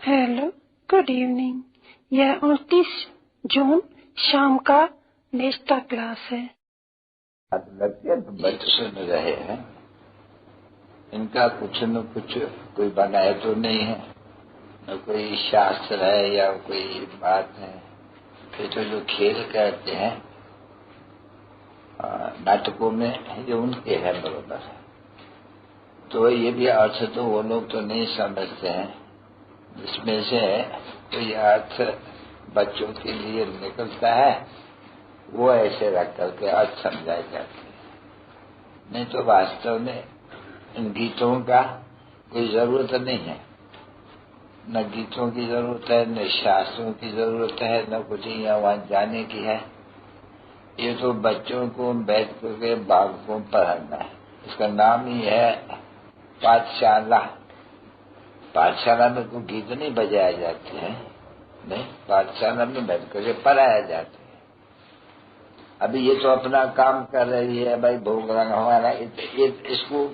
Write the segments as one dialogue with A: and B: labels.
A: Hello, good evening. यह 29 जून शाम का नेस्टा क्लास है।
B: लगते तो बच्चे सुन रहे हैं, इनका कुछ न कुछ कोई बनाए तो नहीं है, न कोई शास्त्र है या कोई बात है। ये तो जो खेल करते हैं नाटकों में, ये उनके हैं बरोबर। तो ये भी अर्थ तो वो लोग तो नहीं समझते हैं, जिसमें से कोई अर्थ बच्चों के लिए निकलता है वो ऐसे रख करके अर्थ समझाए जाते हैं। नहीं तो वास्तव में इन गीतों का कोई जरूरत नहीं है, न गीतों की जरूरत है, न शास्त्रों की जरूरत है, न कुछ यहाँ वहां जाने की है। ये तो बच्चों को बैठ करके बालकों पढ़ाना है। इसका नाम ही है पाठशाला। पाठशाला में कोई गीत नहीं बजाए जाते हैं, नहीं, पाठशाला में बैठ करके पढ़ाया जाता है। अभी ये तो अपना काम कर रही है भाई, भोग लगा हमारा, इसको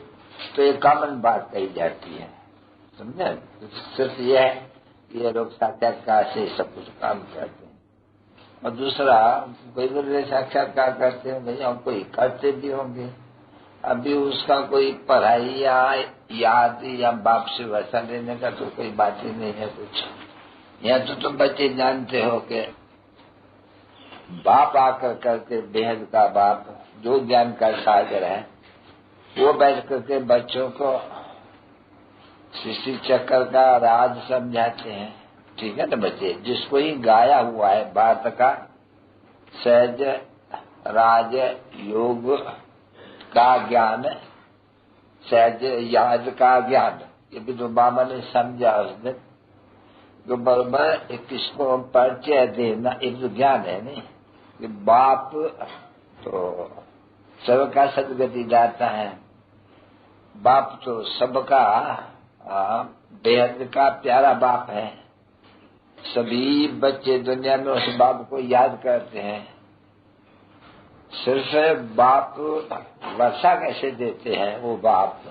B: तो एक कॉमन बात कही जाती है, समझे। सिर्फ यह है कि ये लोग साक्षात्कार से सब कुछ काम करते हैं। और दूसरा, कोई बोले साक्षात्कार करते हैं, भैया हम कोई करते भी होंगे। अभी उसका कोई पढ़ाई या याद या बाप से वैसा लेने का तो कोई बात ही नहीं है कुछ। यहाँ तो तुम बच्चे जानते हो कि बाप आकर करके, बेहद का बाप जो ज्ञान का सागर है, वो बैठ करके बच्चों को सृष्टि चक्र का राज समझाते हैं। ठीक है ना बच्चे, जिसको ही गाया हुआ है भारत का सहज राज योग का ज्ञान, सहज याद का ज्ञान, ये भी तो बाबा ने समझा उसने। तो बराबर किसको परिचय देना, एक तो ज्ञान है नहीं कि बाप तो सबका सदगति दाता है, बाप तो सबका बेहद का प्यारा बाप है। सभी बच्चे दुनिया में उस बाप को याद करते हैं। सिर्फ बाप वर्षा कैसे देते हैं, वो बाप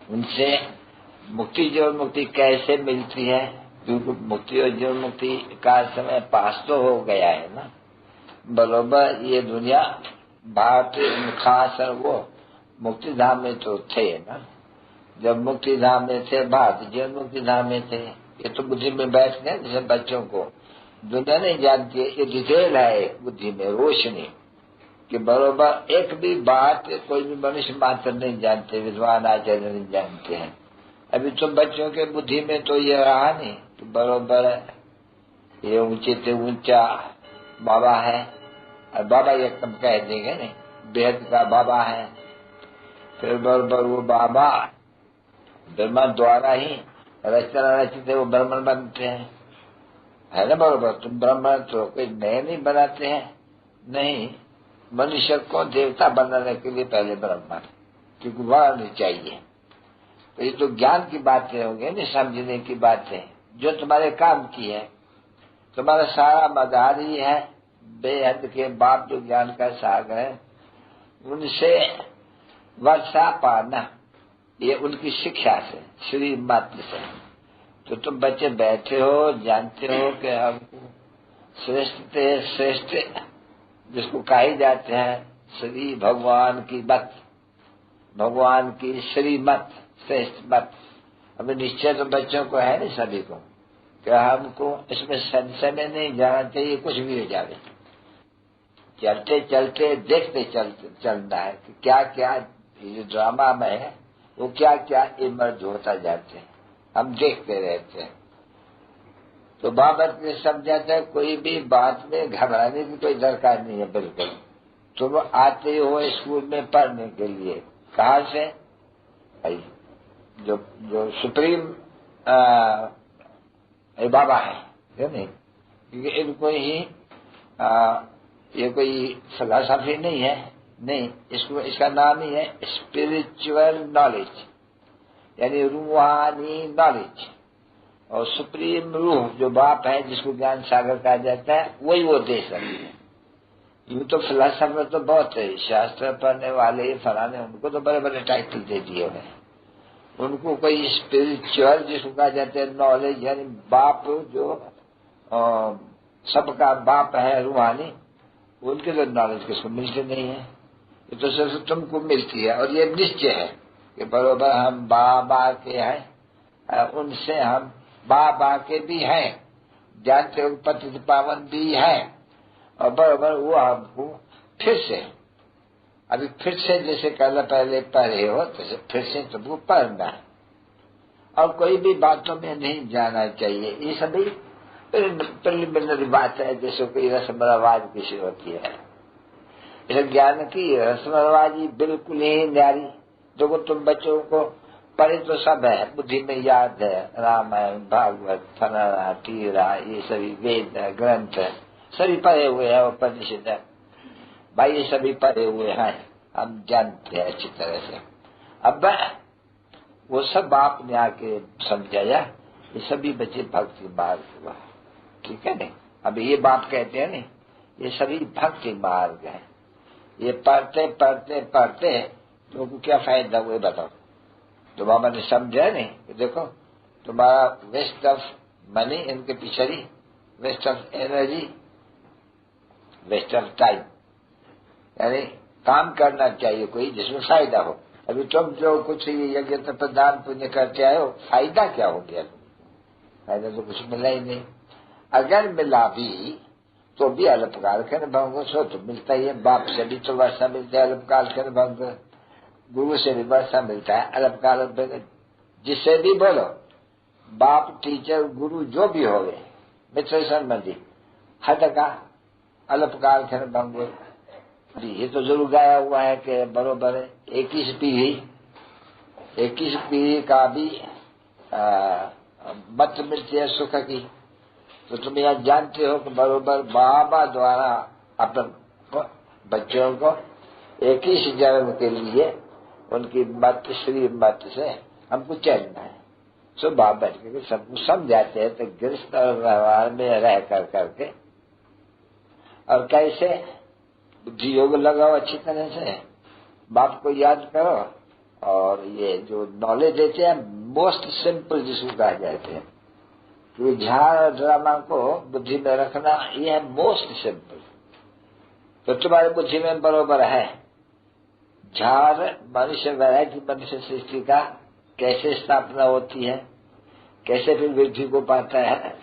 B: उनसे मुक्ति जीवन मुक्ति कैसे मिलती है, क्योंकि मुक्ति और जीवन मुक्ति का समय पास तो हो गया है ना बरोबर। ये दुनिया भारत खास वो मुक्ति धाम में तो थे ना, जब मुक्ति धाम में थे, भारत जीवन मुक्ति धाम में थे। ये तो बुद्धि में बैठ गए, जैसे बच्चों को दुनिया नहीं जानती है, ये डिटेल है बुद्धि में रोशनी कि बरोबर एक भी बात कोई भी मनुष्य मात्र नहीं जानते, विद्वान आचार्य नहीं जानते हैं। अभी तो बच्चों के बुद्धि में तो ये रहा नहीं कि बरोबर ये ऊंचे से ऊंचा बाबा है, और बाबा एकदम कह देंगे नहीं, बेहद का बाबा है। फिर बरोबर वो बाबा ब्रह्मा द्वारा ही रचना रचित वो ब्राह्मण बनते हैं, है ना बरोबर। तुम ब्राह्मण तो कोई नए नहीं बनाते हैं, नहीं, मनुष्य को देवता बनाने के लिए पहले ब्राह्मण, क्योंकि वह नहीं चाहिए। तो ये तो ज्ञान की बातें हो गई नहीं, समझने की बातें जो तुम्हारे काम की है। तुम्हारा सारा मदार ही है बेहद के बाप जो ज्ञान का सागर है, उनसे वर्षा पाना, ये उनकी शिक्षा से, श्रीमत से। तो तुम बच्चे बैठे हो, जानते हो कि हम श्रेष्ठ श्रेष्ठ जिसको कहे जाते हैं श्री भगवान की मत, भगवान की श्रीमत, श्रेष्ठ मत। अभी निश्चय तो बच्चों को है नहीं सभी को कि हमको इसमें संशय में नहीं जाना चाहिए, कुछ भी हो जाए। चलते चलते देखते चलना है कि क्या क्या ये ड्रामा में है, वो क्या क्या इमर्ज होता जाते हैं, हम देखते रहते हैं। तो बाबत ने समझाता है कोई भी बात में घबराने की कोई दरकार नहीं है बिल्कुल। तुम आते हो स्कूल में पढ़ने के लिए, कहाँ से भाई, जो सुप्रीम बाबा है नहीं, क्योंकि इनको ही ये कोई फिलॉसफी नहीं है, नहीं, इसका नाम ही है स्पिरिचुअल नॉलेज, यानी रूहानी नॉलेज। और सुप्रीम रूह जो बाप है, जिसको ज्ञान सागर कहा जाता है, वही वो दे सकती है। यूं तो फिलॉसफर तो बहुत है, शास्त्र पढ़ने वाले फलाने, उनको तो बड़े बड़े टाइटल दे दिए हुए हैं। उनको कोई स्पिरिचुअल जिसको कहा जाता है नॉलेज, यानी बाप जो सबका बाप है रूहानी, उनके तो नॉलेज किसको मिलती नहीं है। ये तो सिर्फ तुमको मिलती है। और ये निश्चय है कि बरोबर हम बाबा के हैं, उनसे हम बाबा के भी हैं, जानते हो पतित पावन भी है। और बरोबर वो हमको फिर से, अभी फिर से जैसे कल पहले पढ़े हो तो फिर से तुमको पढ़ना है। और कोई भी बातों में नहीं जाना चाहिए। ये सभी प्रिलिमिनरी बात है, जैसे कोई रस्म रवाज किसी होती है। इस ज्ञान की रस्म रवाजी बिल्कुल ही न्यारी। देखो तुम बच्चों को पढ़े तो सब है, बुद्धि में याद है, रामायण भागवत फलाना टीरा, ये सभी वेद ग्रंथ सभी पढ़े हुए हैं, उपनिषद है भाई, ये सभी पढ़े हुए हैं, हम जानते हैं अच्छी तरह से। अब वो सब आपने आके समझाया, ये सभी बच्चे भक्ति मार्ग हुआ, ठीक है नहीं। अब ये बात कहते हैं नहीं, ये सभी भक्ति मार्ग है। ये पढ़ते पढ़ते पढ़ते तुमको क्या फायदा हुए बताओ। तो बाबा ने समझा नहीं कि देखो तुम्हारा वेस्ट ऑफ मनी इनके पीछे, waste of energy, waste of time, यानी काम करना चाहिए कोई जिसमें फायदा हो। अभी तुम जो कुछ यज्ञ प्रदान पुण्य करते आए हो, फायदा क्या हो गया? फायदा तो कुछ मिला ही नहीं। अगर मिला भी तो भी अल्पकाल के अनुभव सो तो मिलता ही है। बाप से भी तो वर्षा मिलता है अल्पकाल के अनुभव, गुरु से भी वर्षा मिलता है अल्पकाल। जिससे भी बोलो, बाप टीचर गुरु जो भी हो गए, मित्र संबंधी, हद का अल्पकाल के अनुभव। ये तो जरूर गाया हुआ है कि बरोबर 21 पीढ़ी का भी मत मिलती है सुख की। तो तुम यह जानते हो कि बरोबर बाबा द्वारा अपने बच्चों को 21 जन्म के लिए उनकी मत श्री मत से हमको चलना है। सो बाबा के सबको समझाते हैं तो गृहस्थ और व्यवहार में रह करके और कैसे बुद्धि योग लगाओ अच्छी तरह से, बाप को याद करो। और ये जो नॉलेज देते हैं मोस्ट सिंपल जिसको कहा जाते हैं, तो झाड़ और ड्रामा को बुद्धि में रखना, ये है मोस्ट सिंपल। तो तुम्हारी बुद्धि में बरोबर है झाड़ मनुष्य वैराग्य मनुष्य सृष्टि का कैसे स्थापना होती है, कैसे फिर वृद्धि को पाता है,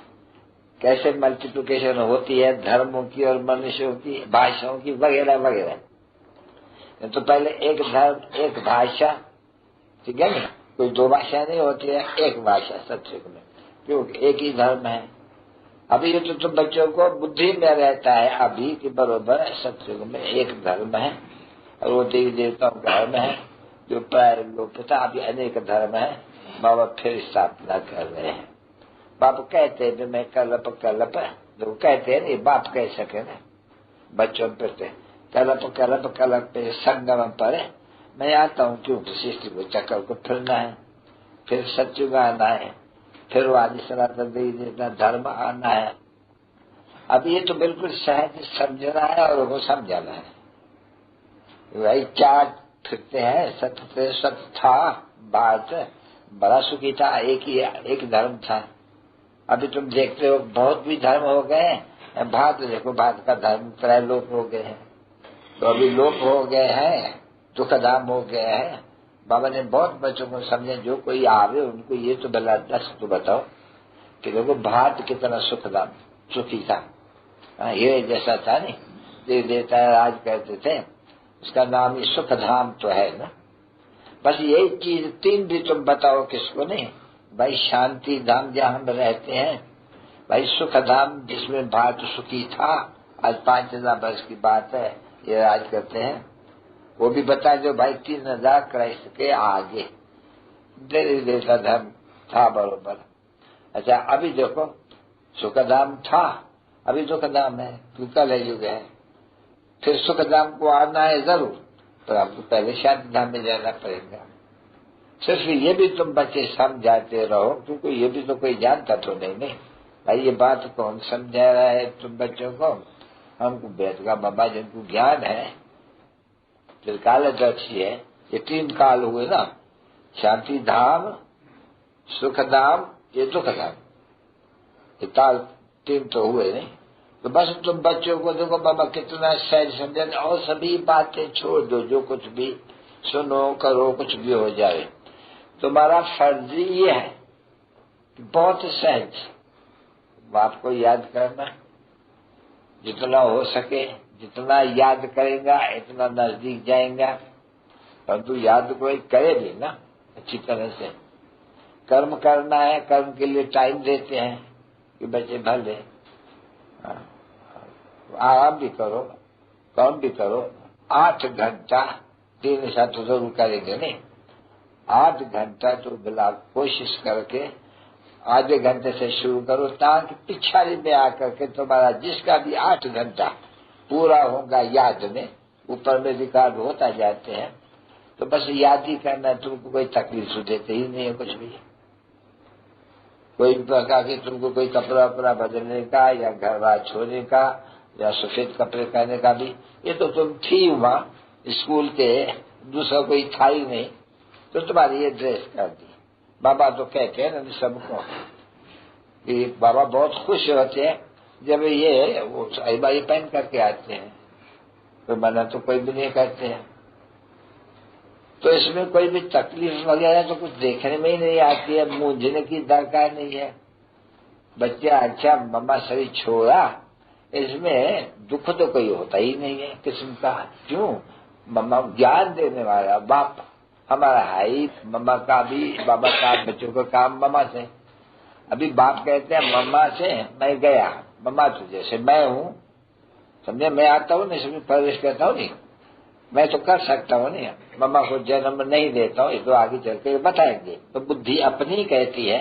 B: कैसे मल्टीप्लिकेशन होती है धर्मों की और मनुष्यों की, भाषाओं की वगैरह वगैरह। तो पहले एक धर्म एक भाषा, ठीक है ना, कोई दो भाषा नहीं होती है, एक भाषा सत्युग में, क्योंकि एक ही धर्म है। अभी ये तो बच्चों को बुद्धि में रहता है अभी कि बरोबर सत्युग में एक धर्म है और वो देवी देवताओं का धर्म है जो प्राय लोग पता। अभी अनेक धर्म है, बाबा फिर स्थापना कर रहे हैं। बाप कहते हैं मैं कलप जो कहते हैं नहीं, बाप कह सके ना बच्चों पे कलप पे संगम पर मैं आता हूँ, क्योंकि सृष्टि को चक्कर को फिरना है, फिर सत्युग आना है, फिर वादी सनातन देवी देवता धर्म आना है। अब ये तो बिल्कुल सहज समझना है और वो समझाना है। वही चार फिरते हैं, सत्य था भारत बड़ा सुखी था, एक धर्म था। अभी तुम देखते हो बहुत भी धर्म हो गए, भारत देखो भारत का धर्म त्रय लोक हो गए हैं, तो अभी लोक हो गए हैं, दुखधाम हो गए हैं। बाबा ने बहुत बच्चों को समझे, जो कोई आवे उनको ये तो भला दस तो बताओ कि देखो भारत कितना सुखधाम सुखी था, ये जैसा था नहीं, देव देवता राज करते थे, उसका नाम ही सुखधाम तो है ना। बस यही चीज तीन भी तुम बताओ किसको नहीं भाई, शांति धाम जहाँ हम रहते हैं भाई, सुख धाम जिसमें भारत सुखी था, आज 5000 वर्ष की बात है, ये राज करते हैं। वो भी बता दो भाई 3000 क्राइस्ट के आगे देवी देवता धर्म था बरोबर। अच्छा अभी देखो सुखधाम था, अभी दुखधाम है, कल युग है, फिर सुखधाम को आना है जरूर, तो आपको पहले शांति धाम में जाना पड़ेगा। सिर्फ ये भी तुम बच्चे समझाते रहो, क्योंकि ये भी तो कोई जानता तो नहीं भाई, ये बात कौन समझा रहा है तुम बच्चों को? हमको वेद का बाबा जिनको ज्ञान है, त्रिकालदर्शी है, ये 3 काल हुए ना, शांति धाम, सुख धाम, ये दुख धाम, ये ताल 3 तो हुए नहीं। तो बस तुम बच्चों को देखो बाबा कितना सहज समझा, और सभी बातें छोड़ दो, जो कुछ भी सुनो करो, कुछ भी हो जाए। तुम्हारा फर्ज ये है कि बहुत सहज बाप को याद करना, जितना हो सके, जितना याद करेगा इतना नजदीक जाएगा। परंतु याद कोई करे भी ना अच्छी तरह से। कर्म करना है, कर्म के लिए टाइम देते हैं कि बच्चे भले आराम भी करो, काम भी करो। 8 घंटा 3 साथ तो जरूर करेंगे नहीं, 8 घंटा तो बिला कोशिश करके आधे घंटे से शुरू करो, ताकि पिछाड़ी में आकर के तुम्हारा जिसका भी 8 घंटा पूरा होगा याद में, ऊपर में रिकॉर्ड होता जाते हैं। तो बस याद ही करना, तुमको कोई तकलीफ देते ही नहीं है कुछ भी। कोई प्रकार की तुमको कोई कपड़ा वपड़ा बदलने का या घर बार छोड़ने का या सफेद कपड़े पहनने का भी, ये तो तुम थी वहां स्कूल के, दूसरा कोई था ही नहीं, तो तुम्हारी ये ड्रेस कर दी। बाबा तो कहते हैं ना सबको कि बाबा बहुत खुश होते हैं जब ये वो साहिबाई पहन करके आते हैं, तो मना तो कोई भी नहीं करते हैं। तो इसमें कोई भी तकलीफ वगैरह तो कुछ देखने में ही नहीं आती है, मूंझने की दरकार नहीं है। बच्चा अच्छा मम्मा शरीर छोड़ा, इसमें दुख तो कोई होता ही नहीं है किस्म का। क्यों? मम्मा ज्ञान देने वाला बाप हमारा है ही, मम्मा का भी, बाबा का, बच्चों का काम मम्मा से। अभी बाप कहते हैं मम्मा से मैं गया, मम्मा तुझे से मैं हूँ, समझे? मैं आता हूँ नहीं, समझे? प्रवेश करता हूँ नहीं, मैं तो कर सकता हूँ नहीं, मम्मा को जन्म नहीं देता हूँ, ये तो आगे चल के बताएंगे। तो बुद्धि अपनी कहती है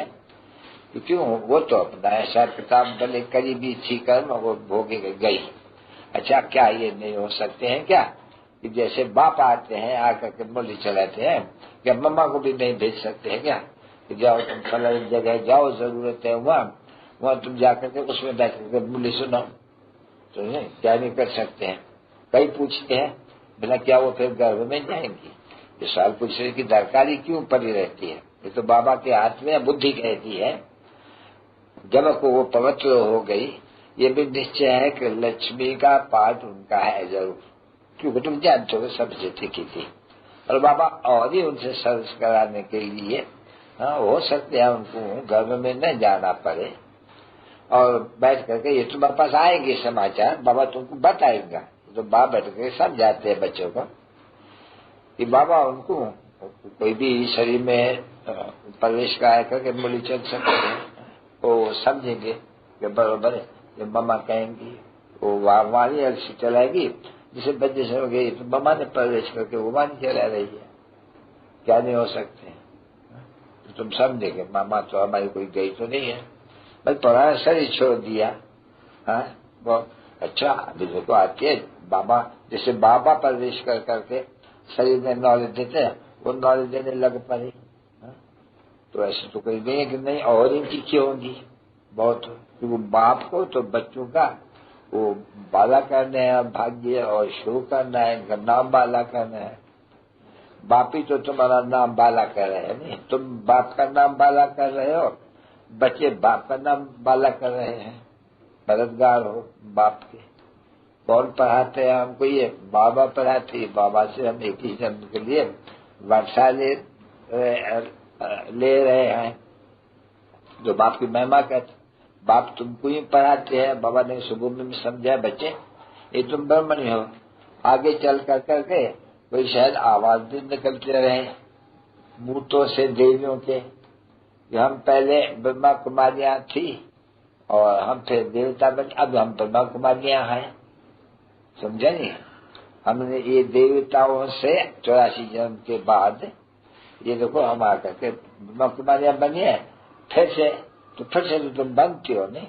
B: कि क्यों, वो तो अपना ऐसा किताब भले करीबी थी कर्म, वो भोगे गई। अच्छा क्या ये नहीं हो सकते हैं क्या कि जैसे बाप आते हैं आकर के मूल्य चलाते हैं, क्या मम्मा को भी नहीं भेज सकते हैं क्या कि जाओ तुम फलानी जगह जाओ, जरूरत है वहां तुम जाकर के उसमें बैठ करके मूल्य सुनाओ? तो नहीं, क्या नहीं कर सकते हैं? कई पूछते हैं बिना क्या वो फिर गर्भ में जाएंगी? ये सवाल पूछने की दरकारी क्यों पड़ी रहती है? ये तो बाबा के हाथ में बुद्धि कहती है। जब को वो पवित्र हो गई, ये भी निश्चय है कि लक्ष्मी का पाठ उनका है जरूर, क्योंकि तुम जानते हो सबसे की थी। और बाबा और ही उनसे सर्विस कराने के लिए हो सकते हैं उनको गर्भ में न जाना पड़े, और बैठ करके ये तुम्हारे पास आएंगे समाचार, बाबा तुमको बताएगा। तो बाप बैठ करके समझाते हैं बच्चों को कि बाबा उनको कोई भी शरीर में प्रवेश का करके मूल्य चल सकते हैं, वो समझेंगे कि बराबर है। जब मम्मा कहेंगी वो वाणी अलसी चलाएगी, जिसे बच्चे से हो गई तो मम्मा ने प्रवेश करके वो वाणी चला रही है, क्या नहीं हो सकते? तो तुम समझेंगे मामा तो हमारी कोई गई तो नहीं है, बस पुराना शरीर छोड़ दिया। हाँ वो अच्छा अभी देखो आती है बाबा, जैसे बाबा प्रवेश कर करके शरीर में नॉलेज देते हैं, वो नॉलेज देने लग पड़े। तो ऐसे तो कोई नहीं है कि नहीं, और इनकी क्यों होंगी बहुत, क्योंकि बाप को तो बच्चों का वो बाला करना है, भाग्य और शुरू करना है, इनका नाम बाला करना है। बाप ही तो तुम्हारा नाम बाला कर रहे हैं, नहीं तुम बाप का नाम बाला कर रहे हो, बच्चे बाप का नाम बाला कर रहे हैं। मददगार हो बाप के। कौन पढ़ाते हैं हमको? ये बाबा पढ़ाते। बाबा से हम एक ही जन्म के लिए वर्षा ले रहे हैं, जो बाप की महिमा कहते। बाप तुमको ही पढ़ाते हैं। बाबा ने सुबह में समझाया बच्चे ये तुम ब्रह्मणी हो, आगे चल कर करके कोई शायद आवाज भी निकलते रहे मूर्तों से देवियों के। हम पहले ब्रह्मा कुमारियां थी और हम फिर देवता बने, अब हम ब्रह्मा कुमारियां हैं, समझे नहीं? हमने ये देवताओं से 84 जन्म के बाद ये देखो हम आकर के ब्रह्मा कुमारियां बनी है, फिर से तो तुम बनती हो नहीं।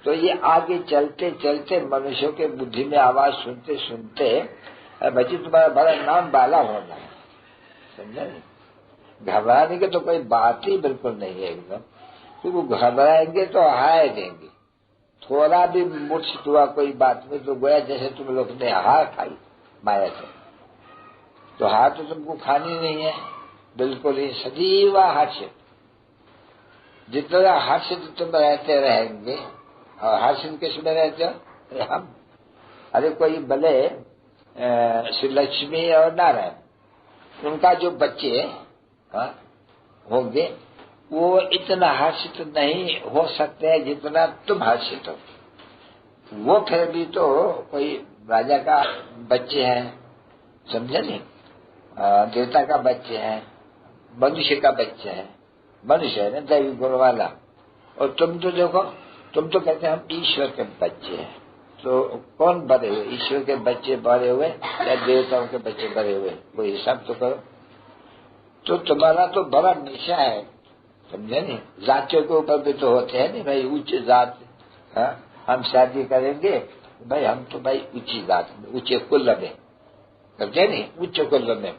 B: तो ये आगे चलते चलते मनुष्यों के बुद्धि में आवाज सुनते सुनते बच्ची तुम्हारा बड़ा नाम बाला होना है, समझे नहीं? घबराने की तो कोई बात ही बिल्कुल नहीं है एकदम, क्योंकि घबराएंगे तो हार देंगे। थोड़ा भी मूर्छित हुआ कोई बात में तो गोया जैसे तुम लोग ने हार खाई माया से, तो हार तो तुमको खानी नहीं है। बिल्कुल ही सजीव हर्षित। जितना हर्षित तुम रहते रहेंगे, और हर्षित किस में रहते हो? हम। अरे कोई भले श्री लक्ष्मी और नारायण, उनका जो बच्चे होंगे वो इतना हर्षित नहीं हो सकते जितना तुम हर्षित हो। वो फिर भी तो कोई राजा का बच्चे हैं, समझे नहीं? देवता का बच्चे हैं, मनुष्य का बच्चा है, मनुष्य है ना, दैवी गुण वाला। और तुम तो देखो, तुम तो कहते हैं हम ईश्वर के बच्चे हैं। तो कौन बड़े हुए, ईश्वर के बच्चे बड़े हुए या देवताओं के बच्चे बड़े हुए? कोई हिसाब तो करो। तो तुम्हारा तो बड़ा निशा है, समझे नहीं? जातियों के ऊपर भी तो होते हैं नहीं भाई, उच्च जात। हम शादी करेंगे भाई, हम तो भाई ऊंची जात में, ऊंचे कुल में, समझे नहीं? उच्च कुल में।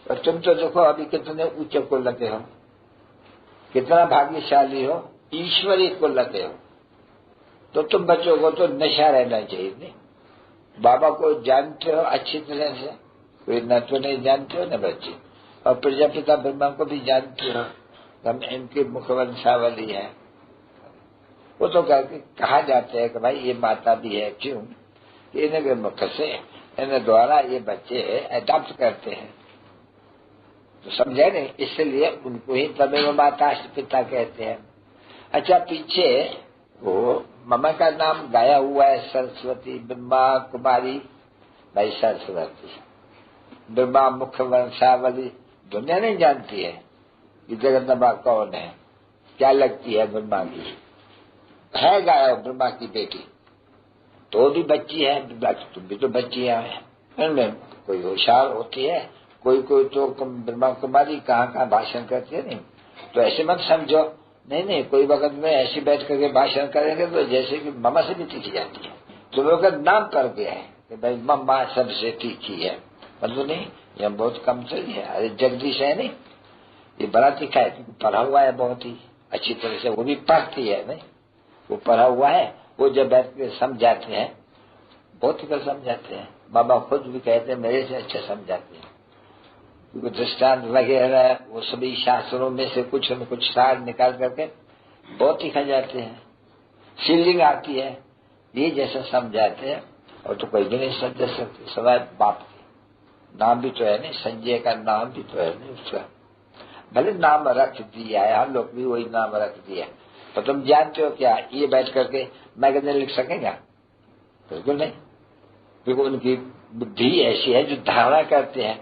B: और तुम तो देखो अभी कितने उच्च कुल के हो, कितना भाग्यशाली हो, ईश्वरीय कुल के हो। तो तुम बच्चों को तो नशा रहना चाहिए नहीं? बाबा को जानते हो अच्छी तरह से, कोई न तो नहीं जानते हो न बच्चे। और प्रजापिता ब्रह्मा को भी जानते हो, हम इनकी मुखवंशावली है। वो तो कहा जाते हैं कि भाई ये माता भी है, क्यों? इनके मुख से, इन द्वारा ये बच्चे अडॉप्ट करते हैं। तो समझे नहीं? इसलिए उनको ही तमेव माता पिता कहते हैं। अच्छा, पीछे वो ममा का नाम गाया हुआ है, सरस्वती, ब्रह्मा कुमारी, भाई सरस्वती, ब्रह्मा मुख वंशावली। दुनिया नहीं जानती है कि जगदम्बा कौन है, क्या लगती है ब्रह्मा की। है गाया ब्रह्मा की बेटी, तो भी बच्ची है, तुम भी तो बच्चियां हैं। इनमें कोई होशियार होती है, कोई कोई तो ब्रह्मा कुमारी कहाँ भाषण करती है नहीं। तो ऐसे मत समझो, नहीं, कोई वक्त में ऐसे बैठ करके भाषण करेंगे तो जैसे कि मम्मा से भी तीखी जाती है। तो लोग नाम कर दिया है कि भाई मम्मा सबसे तीखी है, मतलब नहीं, यह बहुत कम सही है। अरे जगदीश है नहीं, ये बड़ा तीखा है क्योंकि पढ़ा हुआ है बहुत ही अच्छी तरह से, वो भी पढ़ती है नहीं, वो पढ़ा हुआ है। वो जब बैठ के समझाते हैं, बहुत ही समझाते हैं। बाबा खुद भी कहते हैं मेरे से अच्छा समझाते हैं, क्योंकि दृष्टांत वगैरह वो सभी शास्त्रों में से कुछ न कुछ सार निकाल करके बहुत ही खा जाते हैं। फीलिंग आती है, ये जैसा समझाते हैं। और तो कोई भी नहीं समझ सकते, सवाय बाप के नाम भी तो है नहीं, संजय का नाम भी तो है नहीं उसका, भले नाम रख दिया है, हम लोग भी वही नाम रख दिया। तो तुम जानते हो क्या ये बैठ करके मैगजीन लिख सकेगा? बिल्कुल नहीं, क्योंकि उनकी बुद्धि ऐसी है जो धारणा करते हैं,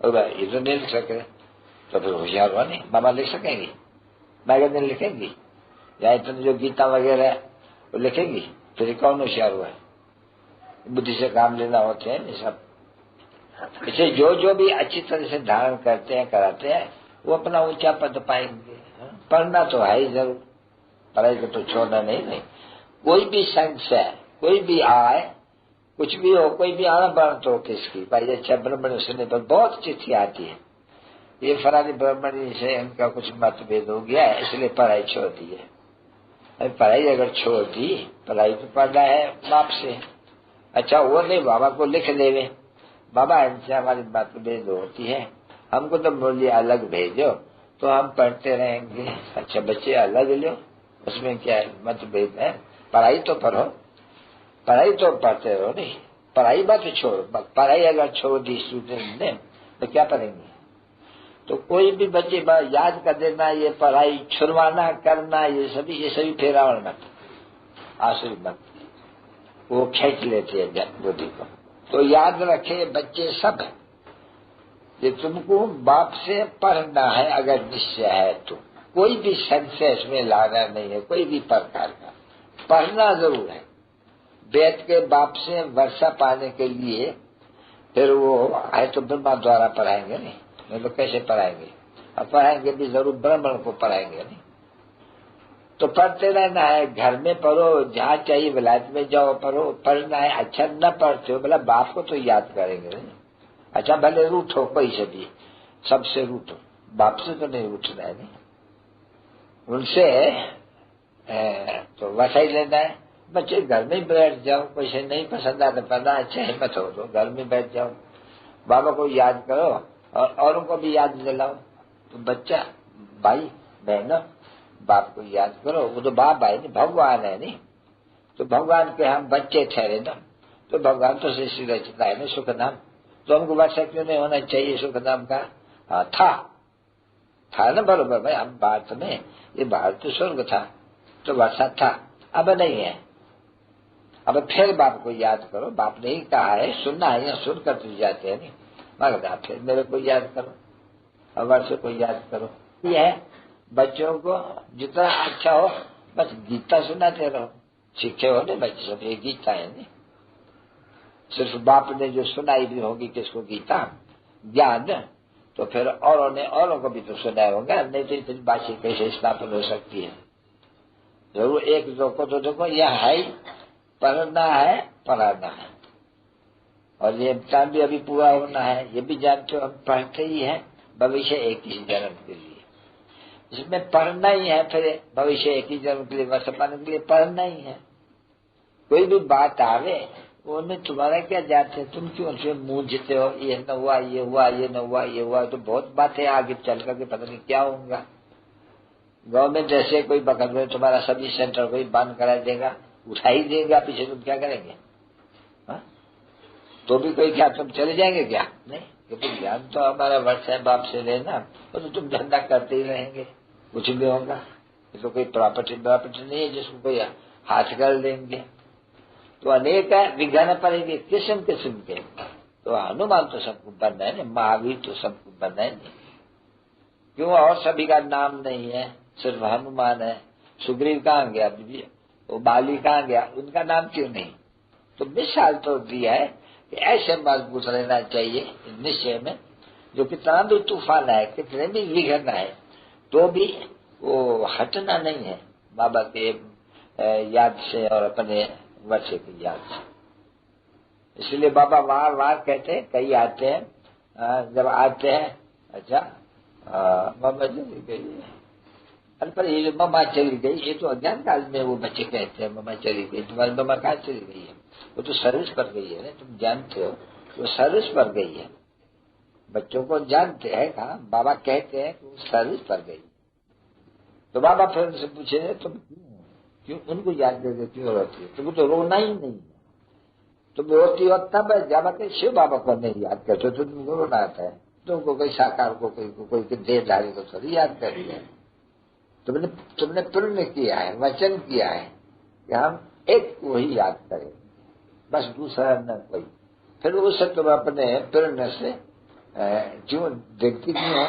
B: और ये तो नहीं लिख सके। तो फिर होशियार हुआ नहीं, मामा लिख सकेंगी, मैगजीन लिखेंगी, या इतने जो गीता वगैरह वो लिखेंगी, फिर कौन होशियार हुआ है? बुद्धि से काम लेना होते हैं सब। इसे जो भी अच्छी तरह से धारण करते हैं, कराते हैं, वो अपना ऊंचा पद पाएंगे। पढ़ना तो है ही जरूर, पढ़ाई को तो छोड़ना नहीं। कोई भी संख्या, कोई भी आए, कुछ भी हो, कोई भी आना बढ़ तो किसकी भाई, अच्छा ब्राह्मण सुनने पर बहुत चिट्ठी आती है, ये फलानी ब्राह्मणी से इनका कुछ मतभेद हो गया है इसलिए पढ़ाई छोड़ दी है। अरे पढ़ाई अगर छोड़ दी, पढ़ाई तो पढ़ना है बाप से। अच्छा वो नहीं, बाबा को लिख देवे, बाबा इनसे हमारी मतभेद होती है, हमको तो मूल्य अलग भेजो, तो हम पढ़ते रहेंगे। अच्छा बच्चे अलग लो, उसमें क्या मतभेद है? पढ़ाई तो पढ़ो, पढ़ाई तो पढ़ते रहो नहीं, पढ़ाई मत छोड़ो। पढ़ाई अगर छोड़ दी स्टूडेंट ने तो क्या पढ़ेंगे? तो कोई भी बच्चे याद कर देना, ये पढ़ाई छुड़वाना करना, ये सभी फेरावल मत, आसुरी मत, वो खींच लेते हैं बुद्धि को। तो याद रखे बच्चे सब, ये तुमको बाप से पढ़ना है अगर निश्चय है तो, कोई भी संशय इसमें लाना नहीं है, कोई भी प्रकार का पढ़ना जरूर है। बैठ के बाप से वर्षा पाने के लिए फिर वो आए तो ब्रह्मा द्वारा पढ़ाएंगे नहीं तो कैसे पढ़ाएंगे? अब पढ़ाएंगे भी जरूर ब्राह्मण को पढ़ाएंगे नहीं। तो पढ़ते रहना है, घर में पढ़ो, जहाँ चाहिए विलायत में जाओ पढ़ो, पढ़ना है। अच्छा न पढ़ते हो बोला बाप को तो याद करेंगे नहीं। अच्छा भले रूठो, कोई से भी, सबसे रूठो, बाप से तो नहीं रूठना है नहीं, उनसे तो वैसा ही लेना है। बच्चे घर में बैठ जाओ, कोई से नहीं पसंद आता पढ़ना, अच्छा हिम्मत हो तो घर में बैठ जाओ, बाबा को याद करो और औरों को भी याद दिलाओ। तो बच्चा भाई बहनों बाप को याद करो, वो तो बाप भाई नहीं, भगवान है नहीं, तो भगवान के हम बच्चे ठहरे ना, तो भगवान तो सृष्टि रचता है ना सुख नाम, तो हमको वर्षा क्यों नहीं होना चाहिए सुख नाम का? था ना बरोबर भाई, हम भारत में, ये भारत तो स्वर्ग था, तो वर्षा था, अब नहीं है। अब फिर बाप को याद करो, बाप ने ही कहा है, सुनना है या सुन कर तुझ जाते हैं नहीं, मगर आप फिर मेरे को याद करो और वर्ष को याद करो। यह है बच्चों को जितना अच्छा हो बस गीता सुनाते रहो, सीखे हो नहीं बच्चे सब, ये गीता है नहीं, सिर्फ बाप ने जो सुनाई भी होगी किसको गीता ज्ञान, तो फिर औरों ने औरों को भी तो सुनाया होगा, नहीं तो इतनी बात कैसे स्थापन हो सकती है? जरूर एक दो को तो देखो, यह है ही पढ़ना है पढ़ाना है, और ये इम्तिहान भी अभी पूरा होना है, ये भी जानते हो हम पढ़ते ही है भविष्य एक ही जन्म के लिए, इसमें पढ़ना ही है, फिर भविष्य एक ही जन्म के लिए वर्तमान के लिए पढ़ना ही है। कोई भी बात आवे उनमें तुम्हारा क्या जाते, तुम क्यों उनसे मूंझते हो, ये न हुआ ये हुआ ये न हुआ ये हुआ, तो बहुत बातें आगे चल करके पता नहीं क्या होगा। गवर्नमेंट जैसे कोई बगल में तुम्हारा सर्विस सेंटर कोई बंद करा देगा, उठा ही देगा पीछे, तुम क्या करेंगे? हा? तो भी कोई क्या तुम चले जाएंगे क्या? नहीं, क्योंकि ज्ञान तो हमारा वर्ष है बाप से लेना, तो तुम धंधा करते ही रहेंगे, कुछ भी होगा। ये तो कोई प्रॉपर्टी नहीं है जिसको कोई हाथ कर देंगे, तो अनेक विघ्न पड़ेंगे किस्म किस्म के। तो हनुमान तो सबको बनना है, महावीर तो सबको बनना है, क्यों? और सभी का नाम नहीं है, सिर्फ हनुमान है। सुग्रीव कहाँ गया? वो बाली कहाँ गया? उनका नाम क्यों नहीं? तो मिसाल तो दिया है कि ऐसे मजबूत रहना चाहिए निश्चय में, जो कितना भी तूफान है, कितने भी विघ्न है, तो भी वो हटना नहीं है बाबा के याद से और अपने वर्ष की याद से। इसलिए बाबा वार वार कहते हैं, कई आते हैं, जब आते हैं अच्छा मम्मा चली गई है, अरे पर ये जो मम्मा चली गई, ये तो अज्ञान काल में वो बच्चे कहते हैं मम्मा चली गई, तुम्हारी मम्मा कहाँ चली गई है? वो तो सर्विस पर गई है ना, तुम जानते हो वो सर्विस पर गई है। बच्चों को जानते हैं कहा, बाबा कहते हैं कि वो सर्विस पर गई। तो बाबा फिर उनसे पूछे तुम क्यों उनको याद करके क्यों रोती है? तुमको तो रोना ही नहीं है, तुम रोती हो तब जब शिव बाबा को नहीं याद करते तो तुमको रोना आता है। तुमको कोई साकार को कोई देहधारी को थोड़ी याद कर दिया। तुमने पूर्ण किया है, वचन किया है कि हम एक को ही याद करें, बस दूसरा न कोई। फिर उसे तुम अपने पूर्ण से जो देखती नहीं हो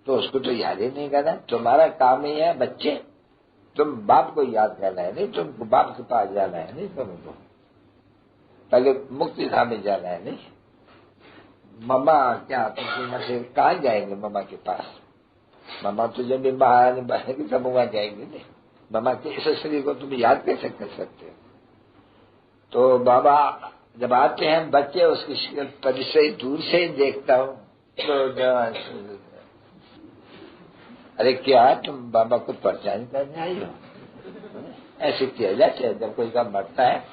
B: तो उसको तो याद ही नहीं करना। तुम्हारा काम ही है बच्चे, तुम बाप को याद करना है नहीं, तुमको बाप के पास जाना है नहीं, तुमको पहले मुक्ति धाम में जाना है नहीं। मम्मा क्या तुम यहाँ से कहाँ जाएंगे मम्मा के पास? मम्मा तो जब भी महारानी बनेगी तब वहां जाएंगे नहीं। मम्मा के इस शरीर को तुम याद कैसे कर सकते हो? तो बाबा जब आते हैं बच्चे, उसकी परिचय दूर से ही देखता हूँ तो अरे क्या तुम बाबा को परेशान करने आई हो? ऐसे किया जाते है, जब कोई का मरता है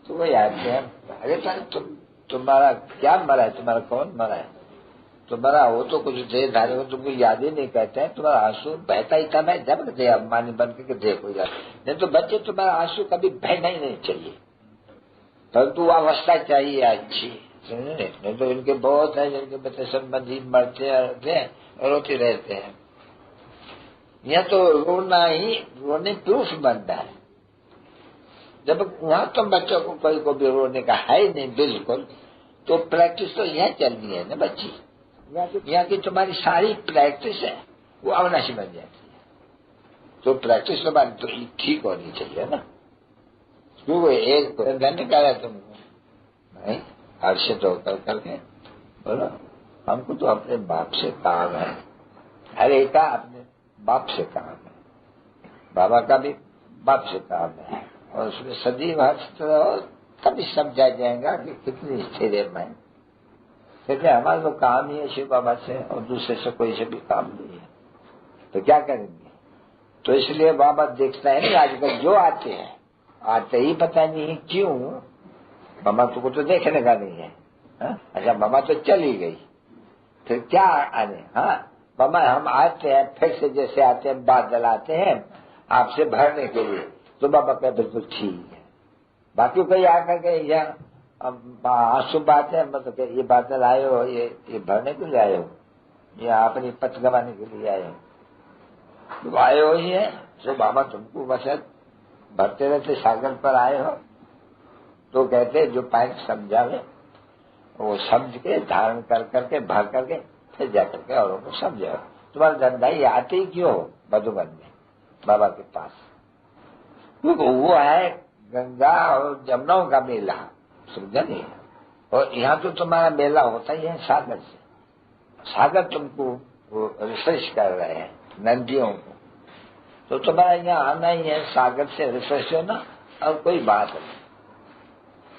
B: तो वो याद है, अरे तुम्हारा क्या मरा है, तुम्हारा कौन मरा है? तुम्हारा वो तो कुछ देहधारी हो, तुमको याद ही नहीं कहते हैं, तुम्हारा आंसू बहता ही था, मैं जब दे अम्मानी बन के देखो यार। नहीं तो बच्चे तुम्हारा आंसू कभी बहना ही नहीं चाहिए, परंतु अवस्था चाहिए अच्छी। नहीं तो इनके बहुत है जिनके बच्चे संबंधी मरते रहते और रोते रहते हैं। यह तो रोना ही रोने प्रूफ बनता है। जब वहां तो बच्चों को कोई को भी रोने का है ही नहीं बिल्कुल, तो प्रैक्टिस तो यह चलनी है ना बच्ची। यहाँ की तुम्हारी सारी प्रैक्टिस है वो अविनाशी बन जाती है, तो प्रैक्टिस तुम्हारी तो ठीक होनी चाहिए ना। क्यों एक धन्य करा तुमको नहीं हर्षित होकर करके बोलो, हमको तो अपने बाप से काम है, हर एक का अपने बाप से काम है, बाबा का भी बाप से काम है, और उसमें सदैव हर्षित रहो, तभी समझा जाएगा कि कितनी स्थिर मैं। क्योंकि हमारा तो काम ही है शिव बाबा से, और दूसरे से कोई से भी काम नहीं है, तो क्या करेंगे? तो इसलिए बाबा देखता है ना आजकल जो आते हैं, आते ही पता नहीं क्यों, मामा तुमको तो देखने का नहीं है। अच्छा मामा तो चली गई, फिर क्या आने? हाँ मामा हम आते हैं फिर से जैसे आते हैं, बादल आते हैं आपसे भरने के लिए। तो बाबा कहे बिल्कुल ठीक है। बाकी कोई आकर के यहाँ आंसू बात है, मतलब ये बादल आए हो, ये भरने के लिए आए हो, ये अपनी पथ गवाने के लिए आए हो, तो आए हो ही है। तो बाबा तुमको बस भरते रहते सागर पर आए हो। तो कहते जो पाइन समझावे वो समझ के धारण कर करके भर करके फिर जाकर के औरों को समझाओ। तुम्हारा धंधा ही आते ही क्यों हो मधुबन में बाबा के पास? वो है गंगा और जमुनाओं का मेला, समझा नहीं? और यहाँ तो तुम्हारा मेला होता ही है सागर से। सागर तुमको रिफ्रेश कर रहे हैं नदियों को, तो तुम्हारा यहाँ आना ही है सागर से रिफ्रेश होना, और कोई बात नहीं।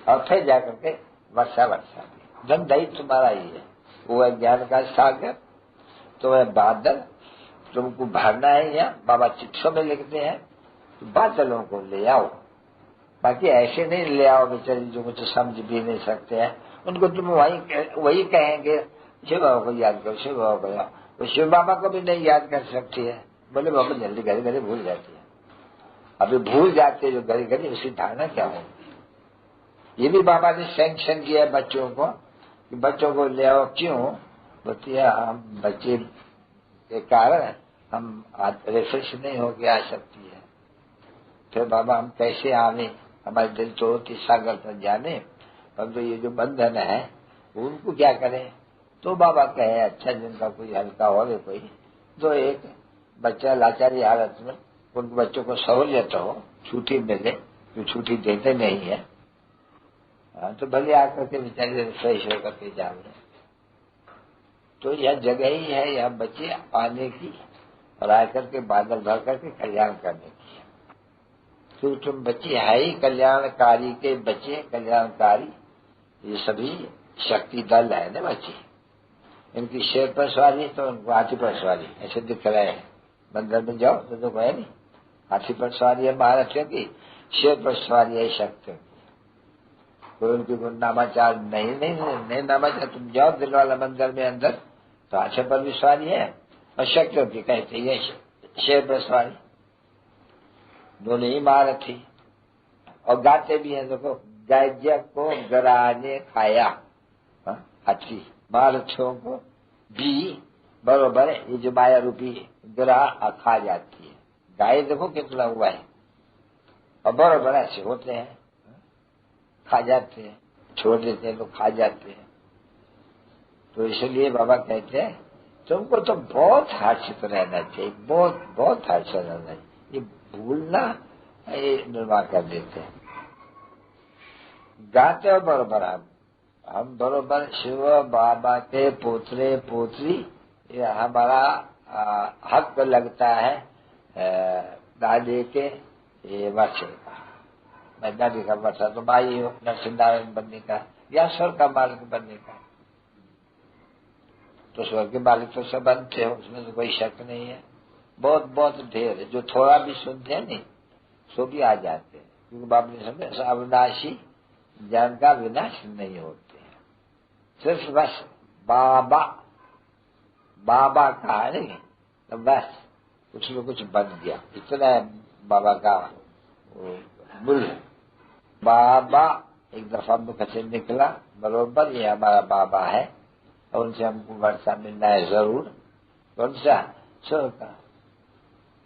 B: और फिर जाकर के वर्षा धंधा ही तुम्हारा ही है। वो है ज्ञान का सागर, तो वह बादल तुमको भरना है। यहाँ बाबा चिट्ठों में लिखते हैं तो बादलों को ले आओ। बाकी ऐसे नहीं ले आओ बेचारे जो कुछ समझ भी नहीं सकते हैं, उनको तुम वही कहेंगे शिव बाबा को याद करो, शिव बाबा को याद। तो शिव बाबा को भी नहीं याद कर सकती है, बोले बाबा जल्दी घड़ी घड़ी भूल जाती है। अभी भूल जाते जो घड़ी घड़ी, उसकी धारणा क्या होगी? ये भी बाबा ने सैंक्शन किया है बच्चों को कि बच्चों को ले आओ। क्यों? बोलती है हम बच्चे के कारण हम रिफ्रेश नहीं होके आ सकती है। फिर बाबा हम कैसे आवे, हमारे दिल तो होती सागर पर जाने, हम तो ये जो बंधन है उनको क्या करें? तो बाबा कहे अच्छा जिनका कोई हल्का हो कोई, तो एक बच्चा लाचारी हालत में उन बच्चों को सहूलियत हो, छुट्टी मिले, जो छुट्टी देते नहीं है, तो भले आकर के बेचारे फ्रेश होकर के जाओगे। तो यह जगह ही है यह बच्चे आने की और आकर के बादल भर करके कल्याण करने की। तो तुम बच्चे है ही कल्याणकारी के बच्चे, कल्याणकारी ये सभी शक्ति दल है ना बच्चे। इनकी शेर पर सवारी तो उनको हाथी पर सवारी ऐसे दिख रहे हैं। मंदिर में जाओ तो है नहीं, हाथी पर सवारी है महाराष्ट्र की, शेर पर सवारी है शक्ति। कोई उनकी नामाचार नहीं नामाचार। तुम जाओ दिल वाला मंदिर में अंदर तो हाथी पर भी सवारी है और शक्तियों की कहते हैं शेर पर सवारी, दोनों ही महारथी। और गाते भी हैं, देखो गैज्य को गराने खाया हाथी, महारथियों को भी बरोबर ये जो माया रूपी ग्रह खा जाती है। गाय देखो कितना हुआ है, और बरोबर ऐसे होते हैं, खा जाते हैं, छोड़ देते हैं तो खा जाते हैं। तो इसलिए बाबा कहते हैं तुमको तो बहुत हर्षित रहना चाहिए, बहुत बहुत हर्षित रहना चाहिए। ये भूलना ये निर्माण कर देते हैं। गाते हो बरोबर हम बरोबर शिव बाबा के पोतरे पोतरी, ये हमारा हक लगता है दादी के ये वर्षे का। मैं दादी का वर्षा तो भाई हो नरसिंह बनने का या स्वर्ग का मालिक बनने का। तो स्वर्ग के मालिक तो सब बनते हो, उसमें तो कोई शक नहीं है। बहुत बहुत ढेर है, जो थोड़ा भी सुनते हैं नहीं सो भी आ जाते हैं, क्योंकि बाबा ने समझे अविनाशी ज्ञान का विनाश नहीं होते हैं। सिर्फ बस बाबा बाबा कहा नहीं तो बस कुछ न कुछ बन गया, इतना है बाबा का मूल्य। बाबा एक दफा मुख से निकला, बरोबर ये हमारा बाबा है और उनसे हमको वर्षा मिलना है जरूर। कौन सा? स्वर्ग का।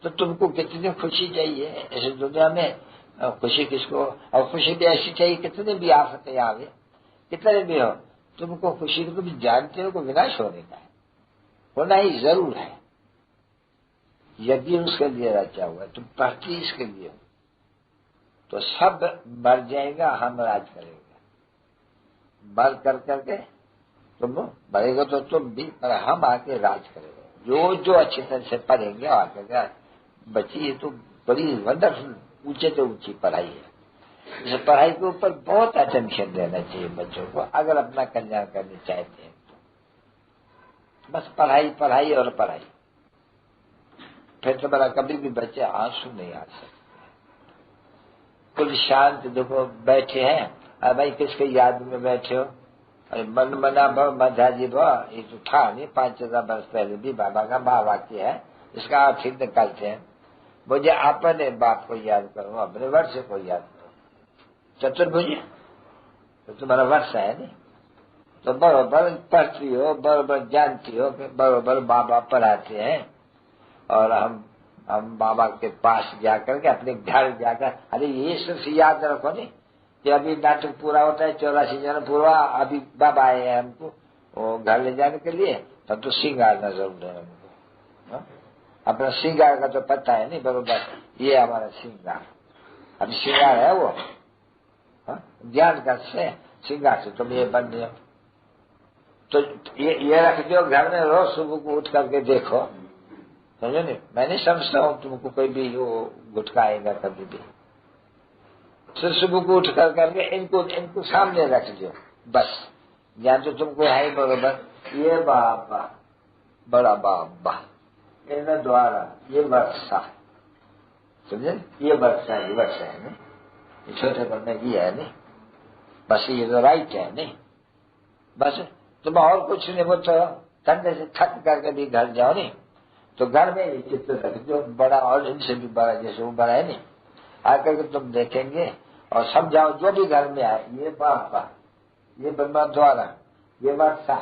B: तो तुमको कितनी खुशी चाहिए इस दुनिया में? खुशी किसको? और खुशी भी ऐसी चाहिए कितने भी आफतें आवे, कितने भी हो, तुमको खुशी को भी जानते हो कि विनाश होने का है, होना ही जरूर है। यदि उसके लिए रचा हुआ है, तुम पढ़ती इसके लिए हो, तो सब मर जाएगा, हम राज करेगा। मर कर करके तुम मरेगा तो तुम भी, पर हम आके राज करेगा। जो अच्छी तरह से पढ़ेंगे आके बच्ची, ये तो बड़ी वंडरफुल ऊंचे से ऊंची पढ़ाई है। इस पढ़ाई के ऊपर बहुत अटेंशन देना चाहिए बच्चों को, अगर अपना कल्याण करना चाहते हैं तो। बस पढ़ाई पढ़ाई और पढ़ाई, फिर तो बड़ा कभी भी बच्चे आंसू नहीं आ सकते। कुल शांत देखो बैठे हैं, भाई किसके याद में बैठे हो? अरे मन मना भव मधाजी भव, ये तो था नहीं 5000 वर्ष पहले भी बाबा का महावाक्य है। इसका अर्थ निकालते हैं, मुझे अपने बाप को याद करो, अपने वर्ष को याद करो। चतुर्भुज तो तुम्हारा वर्ष है नहीं, तो बरोबर पढ़ती हो, बरोबर जानती हो कि बरोबर बाबा पढ़ाते हैं। और हम बाबा के पास जाकर के अपने घर जाकर, अरे ये सब याद रखो नहीं कि अभी नाटक पूरा होता है 84 जन पूरा, अभी बाबा आए हैं हमको वो घर ले जाने के लिए, तब तो श्रृंगार न जरूर है हमको। अपना श्रृंगार का तो पता है नहीं बरोबर, ये हमारा श्रृंगार, अभी श्रृंगार है वो ज्ञान का से श्रृंगार से तुम ये बन जाओ। तो ये रख दो घर में, रोज सुबह को उठ करके देखो, समझो नहीं। मैं नहीं समझता हूँ तुमको कोई भी वो गुटकाएगा कभी भी। फिर सुबह को उठ करके इनको सामने रख दो बस, या तो तुमको है बरोबर ये बाबा बड़ा बाबा इनके द्वारा ये वर्षा, समझे, ये वर्षा है, वर्षा है नहीं, ये छोटे बनने की है नहीं, बस ये तो राइट है नहीं, बस तुम और कुछ नहीं। वो तो ठंडे से थक करके भी घर जाओ नहीं, तो घर में ये चित्र रख दो बड़ा, और इनसे भी बड़ा जैसे वो बड़ा है नहीं, आकर के तुम देखेंगे और समझाओ जो भी घर में आए, ये बाबा ये ब्रह्मा द्वारा ये वर्षा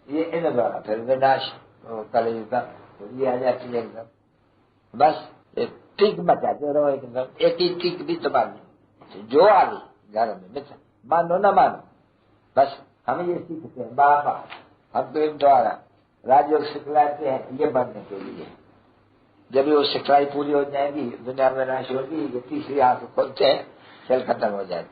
B: ये इन द्वारा, फिर विनाश कलयुग का ये आ जाती है एकदम, बस एक टिक मचाते रहो एकदम, एक ही टिक भी तुम्हारी जो आ गई घर में, मानो न मानो, बस हम ये सीखते हैं बाबा, हम तो इन द्वारा राजयोग सिखलाते हैं ये बनने के लिए। जब वो सिखलाई पूरी हो जाएगी, दुनिया में नाश होगी, ये तीसरी आंख खोलते हैं, खेल खत्म हो जाएगा।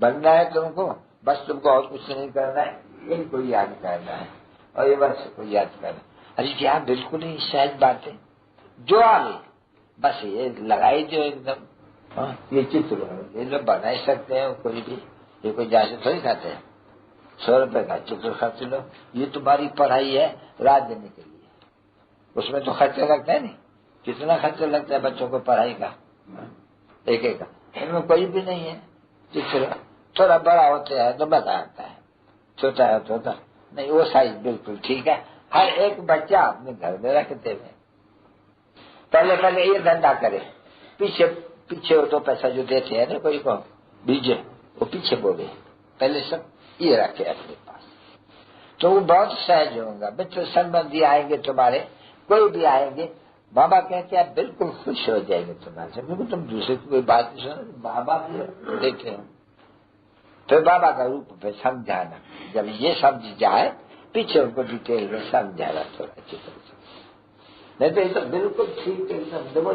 B: बनना है तुमको, बस तुमको और कुछ नहीं करना है, इनको याद करना है और ये वर्ष को याद करना। अरे क्या बिल्कुल ही सहज बात है, जो आ गई बस ये लगाई जो एकदम। ये चित्र ये लोग बना ही सकते हैं कोई भी, ये कोई जासे थोड़ी खाते हैं। 100 रुपए का चित्र खर्च लो, ये तुम्हारी पढ़ाई है रात देने के लिए, उसमें तो खर्चा लगता है नहीं, कितना खर्चा लगता है बच्चों को पढ़ाई का, एक एक का, इनमें कोई भी नहीं है। चित्र थोड़ा बड़ा होता है तो मजा आता है, छोटा है तो नहीं, वो साइज बिल्कुल ठीक है। हर एक बच्चा अपने घर में रखते हुए पहले ये धंधा करे, पीछे वो तो पैसा जो देते हैं ना कोई को बीजे, वो पीछे बोले, पहले सब ये रखे अपने पास, तो वो बहुत सहज होगा। मित्र संबंधी आएंगे तुम्हारे, कोई भी आएंगे, बाबा कहते हैं बिल्कुल खुश हो जाएंगे तुम्हारे, क्योंकि तुम दूसरे की कोई बात नहीं सुनो, बाबा देखे हो तो बाबा का रूप पे समझाना, जब ये समझ जाए पीछे उनको डिटेल में समझाना थोड़ा अच्छी तरह से, नहीं तो ये तो बिल्कुल ठीक एकदम। देखो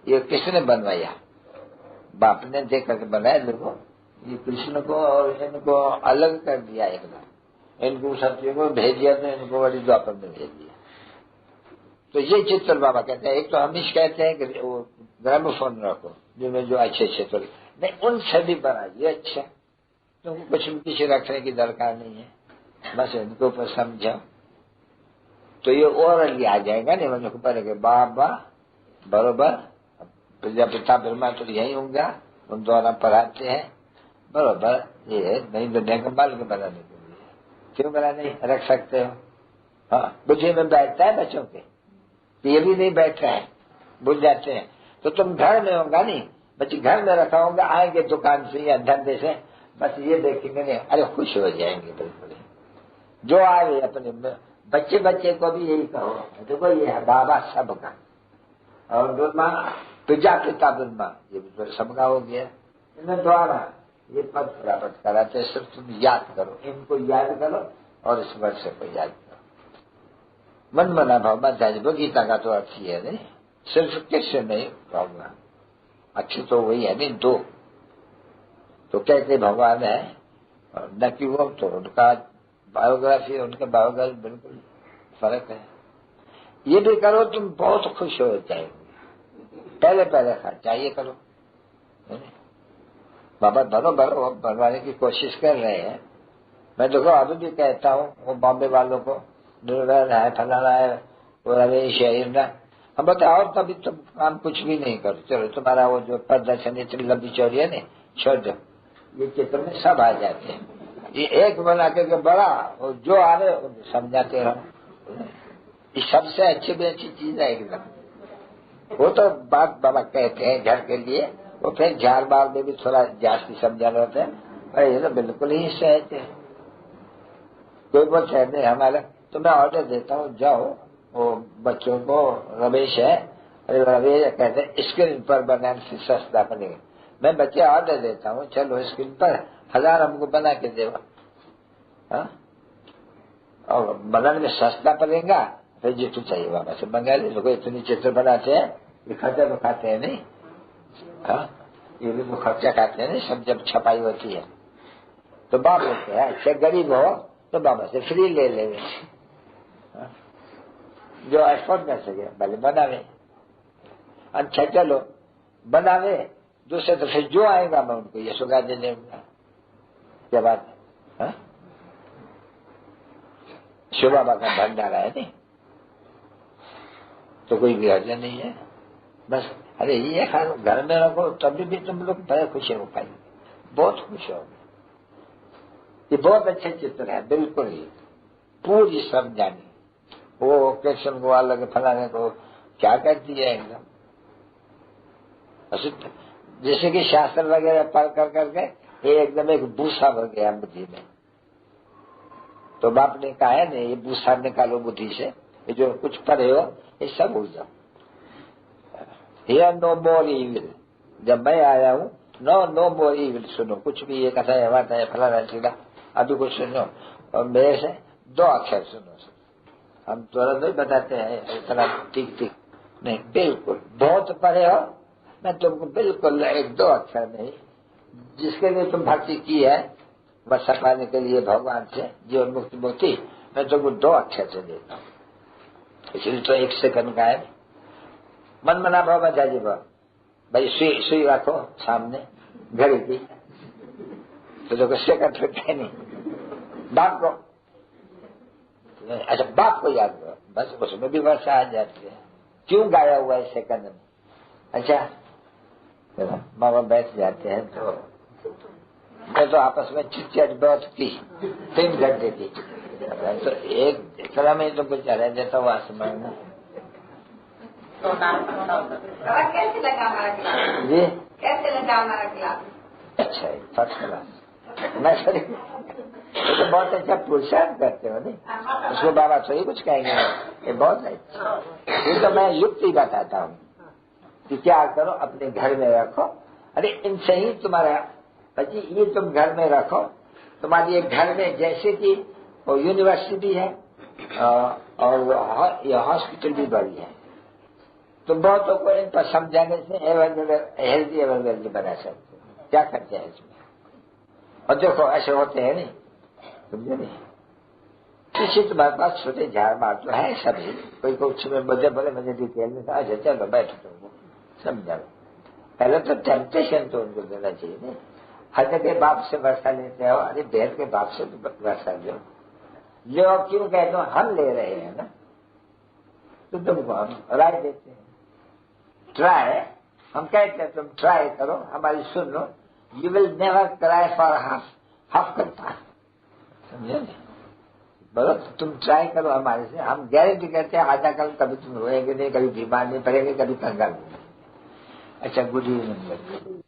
B: ये किसने बनवाया, बाप ने देख करके बनाया। देखो ये कृष्ण को और इनको अलग कर दिया एकदम, इनको सत्य को भेज दिया तो इनको बड़ी द्वापर में भेज दिया। तो ये चित्र बाबा कहते हैं, एक तो हमेश कहते हैं कि वो ग्रामोफोन रखो जिनमें जो अच्छे तो नहीं, उनसे भी बना ये अच्छा, तुमको कुछ भी पीछे रखने की दरकार नहीं है, बस इनके ऊपर समझाओ तो ये ओरली आ जाएगा। नहीं मुझे को पड़ेगा बाबा बरोबर, प्रजापिता ब्रह्मा तो यही होंगे, उन द्वारा पढ़ाते हैं बरोबर। ये नहीं दुनिया का मालिक बनाने के लिए, क्यों बना नहीं रख सकते हो। हाँ बुद्धि में बैठता है बच्चों के, ये भी नहीं बैठ रहा है, बुझ जाते हैं। तो तुम घर में होगा नहीं, बच्चे घर में रखा होगा, आएंगे दुकान से या धंधे से, बस ये देखेंगे नहीं, अरे खुश हो जाएंगे बिल्कुल। जो आए अपने बच्चे को भी यही कहो, देखो ये है बाबा सबका, और ब्रह्मा प्रजापिता ब्रह्मा ये भी सबका हो गया। इन द्वारा ये पद प्राप्त कराते, सिर्फ तुम याद करो, इनको याद करो और इस वर्ष को याद करो। मन मना भाव मत, गीता का तो अर्थ ही है नहीं, सिर्फ किससे नहीं भावना, अच्छी तो वही है नहीं, दो तो कैसे भगवान है और न कि वो, तो उनका बायोग्राफी उनके बायोग्राफी बिल्कुल फर्क है। ये भी करो तुम बहुत खुश हो जाएंगे, पहले खर्चा ये करो। बाबा भरो बनवाने की कोशिश कर रहे हैं। मैं देखो अभी भी कहता हूँ वो बॉम्बे वालों को, निर्भर है फलाना है वो रमेश है इंद्रा, हम बताओ तभी तुम काम कुछ भी नहीं करो, चलो तुम्हारा वो जो प्रदर्शन इतनी लंबी चौड़ी है नहीं छोड़ दो, ये चित्र में सब आ जाते हैं, ये एक बना करके बड़ा और जो आ रहे उन्हें समझाते रहो। ये सबसे अच्छी भी अच्छी चीज है एकदम। वो तो बात बाबा कहते हैं घर के लिए, वो फिर झाड़ बार में भी थोड़ा जास्ती समझाना होता है। अरे ये तो बिल्कुल ही सहज है। कोई बहुत सहज नहीं हमारा, तो मैं ऑर्डर देता हूँ, जाओ वो बच्चों को, रमेश है, अरे रमेश कहते हैं स्क्रीन पर बनाने से सस्ता बनेगा। मैं बच्चे ऑर्डर देता हूँ, चलो स्क्रीन पर 1000 हमको बना के देगा, और बनाने में सस्ता पड़ेगा, फिर जो तू चाहिए बाबा से मंगा ले। लोग इतनी चित्र बनाते हैं, ये खर्चा तो खाते हैं नहीं, ये भी वो खर्चा खाते हैं नहीं, सब जब छपाई होती है। तो बाप बोलते हैं अच्छा गरीब हो तो बाबा से फ्री ले लेंगे, जो एफर्ट कर सके भले बनावे। अच्छा चलो बनावे, दूसरे तो फिर जो आएगा मैं उनको ये सुगा दे दूंगा। क्या बात है? शिव बाबा का भंडारा है नहीं, तो कोई भी हर्ज नहीं है। बस अरे ये खाओ, घर में रखो, तभी भी तुम लोग बड़े खुश हो पाएंगे, बहुत खुश हो। ये बहुत अच्छे चित्र है, बिल्कुल ही पूरी समझानी। वो कृष्ण को अलग फलाने को क्या कहती है एकदम असिद्ध, जैसे कि शास्त्र वगैरह पढ़ कर करके ये एकदम एक भूसा भर गया बुद्धि में। तो बाप ने कहा है नहीं, ये भूसा निकालो बुद्धि से, ये जो कुछ पढ़े हो ये सब भूल जाओ। हियर नो मोर इविल, जब मैं आया हूँ नो मोर इविल। सुनो कुछ भी ये कथा है, बात है, फलाना सीधा, अभी कुछ सुनो और मेरे से 2 अक्षर सुनो। हम तुरंत नहीं बताते हैं इतना ठीक ठीक नहीं, बिल्कुल बहुत पढ़े हो, मैं तुमको बिल्कुल 1-2 अक्षर नहीं, जिसके लिए तुम भक्ति की है वर्षा पाने के लिए भगवान से जीवन मुक्ति मुक्ति, मैं तुमको 2 अक्षर से देता हूँ। इसलिए तो 1 सेकंड का है। मन मना भाव जाजी भाव भाई, सुई रखो सामने घड़ी की, तो सेकंड होते नहीं। बाप को अच्छा बाप को याद करो, बस उसमें भी वर्षा आ जाती है। क्यों गाया हुआ है सेकंड में? अच्छा मामा बैठ जाते हैं तो मैं तो आपस में चिट बहुत की 3 घंटे की, तो एक तरह में तुमको चला देता हूँ आसमान में।
C: कैसे लगा हमारा क्लास?
B: जी
C: कैसे लगा हमारा क्लास?
B: अच्छा है, फर्स्ट क्लास। मैं सर तो बहुत अच्छा पुरुषार्थ करते हो नहीं, उसको बाबा सही कुछ कहेंगे, ये बहुत अच्छा। ये तो मैं युक्ति बताता हूँ कि क्या करो, अपने घर में रखो। अरे इनसे ही तुम्हारा बच्ची, ये तुम घर में रखो, तुम्हारी एक घर में जैसे कि यूनिवर्सिटी है और ये हॉस्पिटल भी बड़ी है, तुम बहुतों को इन पर समझाने से हेल्दी एवरवेल्दी बना सकते हो। क्या करते हैं इसमें? और देखो ऐसे होते हैं नहीं, समझे नहीं, किसी तुम्हारे पास छोटे झाड़ मार तो है सभी, कोई कुछ में मुझे बोले मुझे डिटेल में अच्छा चलो बैठो तुमको समझाओ। पहले तो टेम्पटेशन तो उनको देना चाहिए नहीं। हद के बाप से वर्षा लेते हो, अरे बेहद के बाप से वर्षा लो। क्यों कहते हो? हम ले रहे हैं ना, तो तुमको हम राय देते हैं। ट्राई, हम कहते हैं तुम ट्राई करो, हमारी सुन लो, you will never cry for half करता, समझे? बोलो तुम ट्राई करो हमारे से, हम गारंटी करते हैं आधा कल कभी तुम रोएंगे नहीं, कभी बीमार नहीं पड़ेंगे, कभी कंगाल नहीं। अच्छा गुड इवनिंग।